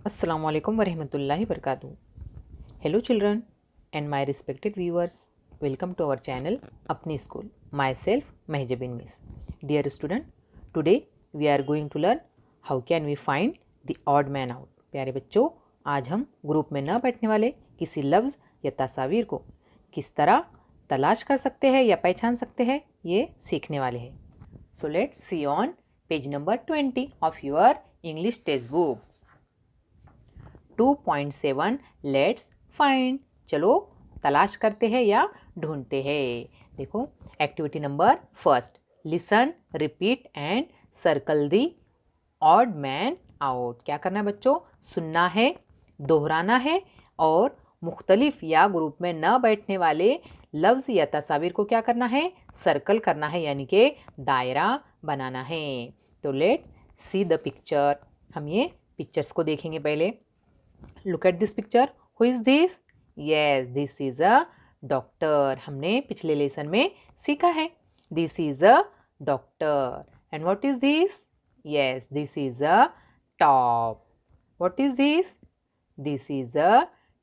Assalamu alaikum warahmatullahi wabarakatuh. Hello children and my respected viewers. Welcome to our channel Apni School. Myself Mehjabin Miss. Dear student, today we are going to learn how can we find the odd man out. प्यारे बच्चों, आज हम group में न बैठने वाले किसी लफ्ज़ या तस्वीर को किस तरह तलाश कर सकते हैं या पहचान सकते हैं, ये सीखने वाले हैं. So let's see on page number 20 of your English test book. 2.7 let's find. चलो तलाश करते हैं या ढूंढते हैं. देखो activity number first, listen repeat and circle the odd man out. क्या करना है बच्चों? सुनना है, दोहराना है और मुख्तलिफ या ग्रुप में न बैठने वाले लफ्ज़ या तस्वीर को क्या करना है? सर्कल करना है, यानी कि दायरा बनाना है. तो लेट्स सी द पिक्चर. हम ये पिक्चर्स को देखेंगे पहले. Look at this picture. Who is this? Yes, this is a doctor. हमने पिछले लेसन में सीखा है. This is a doctor. And what is this? Yes, this is a top. What is this? This is a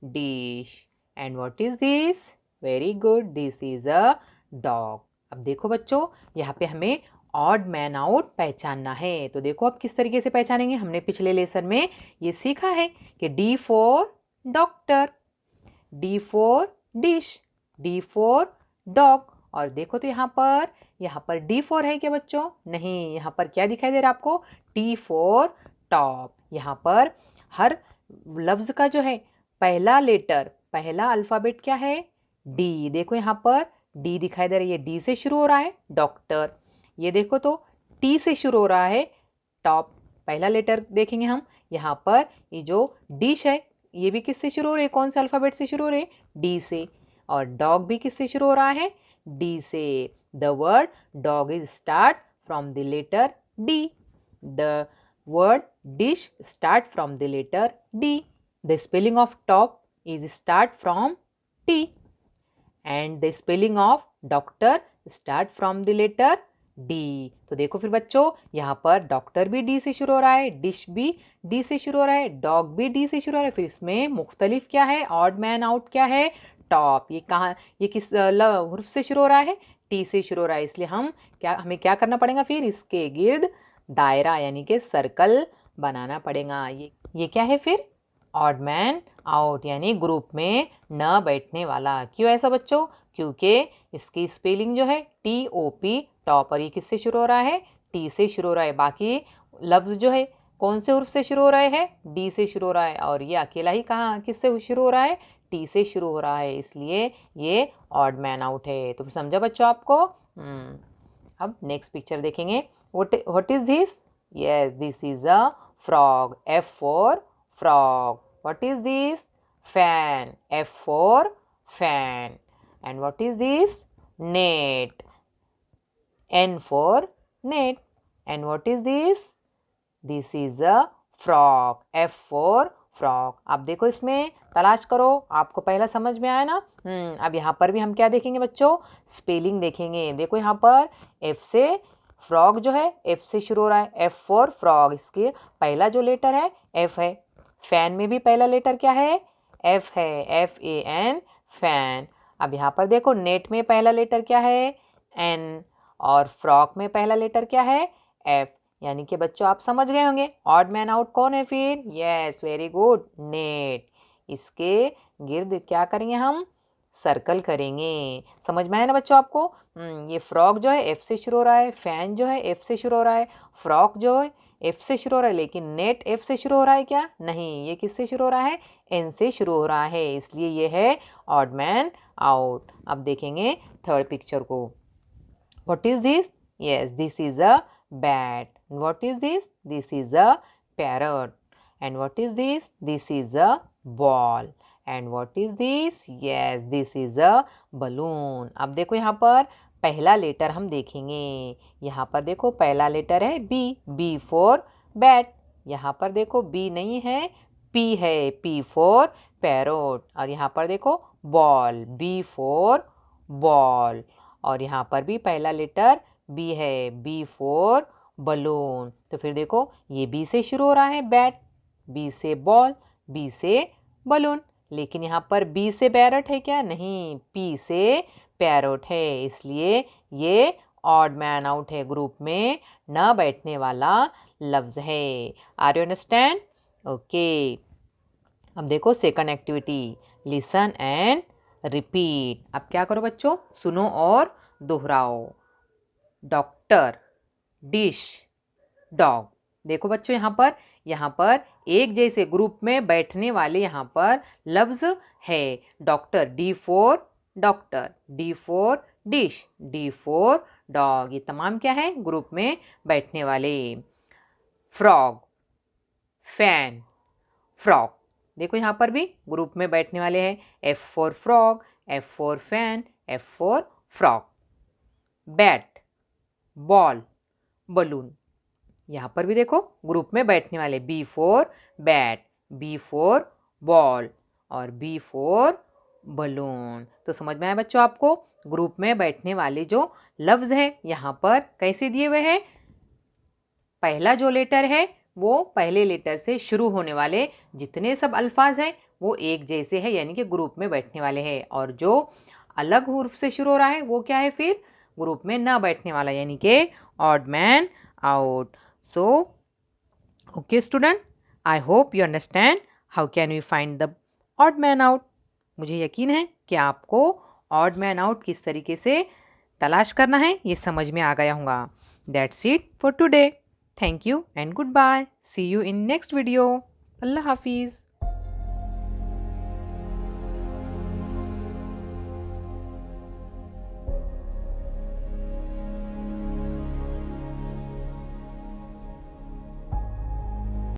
dish. And what is this? Very good. This is a dog. अब देखो बच्चों, यहाँ पे हमें odd man out पहचानना है. तो देखो अब किस तरीके से पहचानेंगे. हमने पिछले लेसन में ये सीखा है कि D for doctor, D for dish, D for dog. और देखो तो यहाँ पर डी फॉर है क्या बच्चों? नहीं. यहाँ पर क्या दिखाई दे रहा है आपको? T for top. यहाँ पर हर लफ्ज़ का जो है पहला लेटर, पहला अल्फ़ाबेट क्या है? डी. देखो यहाँ पर डी दिखाई दे रही है. डी से शुरू हो रहा है डॉक्टर. ये देखो तो टी से शुरू हो रहा है टॉप. पहला लेटर देखेंगे हम. यहाँ पर ये जो डिश है ये भी किससे शुरू हो रही है? कौन से अल्फ़ाबेट से शुरू हो रही है? डी से. और डॉग भी किससे शुरू हो रहा है? डी से. The word dog is start from the letter D. The word dish start from the letter D. The spelling of top is start from T. And the spelling of doctor start from the letter D. तो देखो फिर बच्चों, यहाँ पर doctor भी D से शुरू हो रहा है, डिश भी डी से शुरू हो रहा है, डॉग भी डी से शुरू हो रहा है. फिर इसमें मुख्तलिफ क्या है? ऑड मैन आउट क्या है? टॉप. ये कहाँ, ये किस हुर्फ से शुरू हो रहा है? टी से शुरू हो रहा है. इसलिए हमें क्या करना पड़ेगा? फिर इसके गिर्द दायरा यानी कि सर्कल बनाना पड़ेगा. ये क्या है फिर? ऑड मैन आउट, यानी ग्रुप में न बैठने वाला. क्यों ऐसा बच्चों? क्योंकि इसकी स्पेलिंग जो है टी ओ पी टॉप, और ये किससे शुरू हो रहा है? टी से शुरू हो रहा है. बाकी लफ्ज़ जो है कौन से हुर्फ से शुरू हो रहे हैं? डी से शुरू हो रहा है. और ये अकेला ही कहाँ किससे शुरू हो रहा है? टी से शुरू हो रहा है. इसलिए ये ऑड मैन आउट है. तो फिर समझा बच्चों आपको? अब नेक्स्ट पिक्चर देखेंगे. What is this? Yes, this is a frog. F for frog. What is this? Fan. F for fan. And what is this? Net. N for net. And what is this? This is a frog. F for frog. अब देखो इसमें तलाश करो. आपको पहला समझ में आया ना? अब यहाँ पर भी हम क्या देखेंगे बच्चों? स्पेलिंग देखेंगे. देखो यहाँ पर F से फ्रॉग जो है F से शुरू हो रहा है. F for frog. इसके पहला जो लेटर है F है. फैन में भी पहला लेटर क्या है? एफ है. F A N, fan. अब यहाँ पर देखो नेट में पहला लेटर क्या है? एन. और फ्रॉक में पहला लेटर क्या है? एफ. यानी कि बच्चों आप समझ गए होंगे ऑड मैन आउट कौन है फिर? Yes, very good, net. इसके गिर्द क्या करेंगे हम? सर्कल करेंगे. समझ में आया ना बच्चों आपको? ये फ्रॉक जो है एफ से शुरू हो रहा है, फैन जो है एफ से शुरू हो रहा है, फ्रॉक जो है एफ से शुरू हो रहा है. लेकिन नेट एफ से शुरू हो रहा है क्या? नहीं. ये किससे शुरू हो रहा है? एन से शुरू हो रहा है. इसलिए ये है ऑड मैन आउट. अब देखेंगे थर्ड पिक्चर को. What is this? Yes, this is a bat. What is this? This is a parrot. And what is this? This is a ball. And what is this? Yes, this is a balloon. अब देखो यहाँ पर पहला letter हम देखेंगे. यहाँ पर देखो पहला लेटर है बी. B for bat. यहाँ पर देखो बी नहीं है, पी है. P for parrot. और यहाँ पर देखो बॉल. B for ball. और यहाँ पर भी पहला लेटर बी है. B for balloon. तो फिर देखो ये बी से शुरू हो रहा है बैट. बी से बॉल, बी से बलून। लेकिन यहाँ पर बी से पैरट है क्या? नहीं, पी से पैरोट है, इसलिए ये ऑड मैन आउट है, ग्रुप में न बैठने वाला लफ्ज है। Are you understand? ओके, अब देखो second activity, listen and repeat. अब क्या करो बच्चों, सुनो और दोहराओ। Doctor, dish, dog. देखो बच्चों यहाँ पर एक जैसे ग्रुप में बैठने वाले यहाँ पर लफ्ज है। Doctor, D for doctor, D for dish, D for dog, ये तमाम क्या है? ग्रुप में बैठने वाले। Frog, fan, frock. देखो यहाँ पर भी ग्रुप में बैठने वाले हैं। F for frog, F for fan, F for frock. Bat, ball, balloon. यहाँ पर भी देखो ग्रुप में बैठने वाले। B for bat, B for ball और बी फॉर बलून। तो समझ में आया बच्चों आपको? ग्रुप में बैठने वाले जो लफ्ज है यहाँ पर कैसे दिए हुए हैं? पहला जो लेटर है वो पहले लेटर से शुरू होने वाले जितने सब अल्फाज हैं वो एक जैसे हैं, यानी कि ग्रुप में बैठने वाले हैं। और जो अलग हुर्फ से शुरू हो रहा है वो क्या है? फिर ग्रुप में ना बैठने वाला, यानी कि odd man out. So okay student, I hope you understand how can we find the odd man out. मुझे यकीन है कि आपको ऑड मैन आउट किस तरीके से तलाश करना है ये समझ में आ गया होगा। That's it for today. Thank you and goodbye. See you in next video. Allah Hafiz.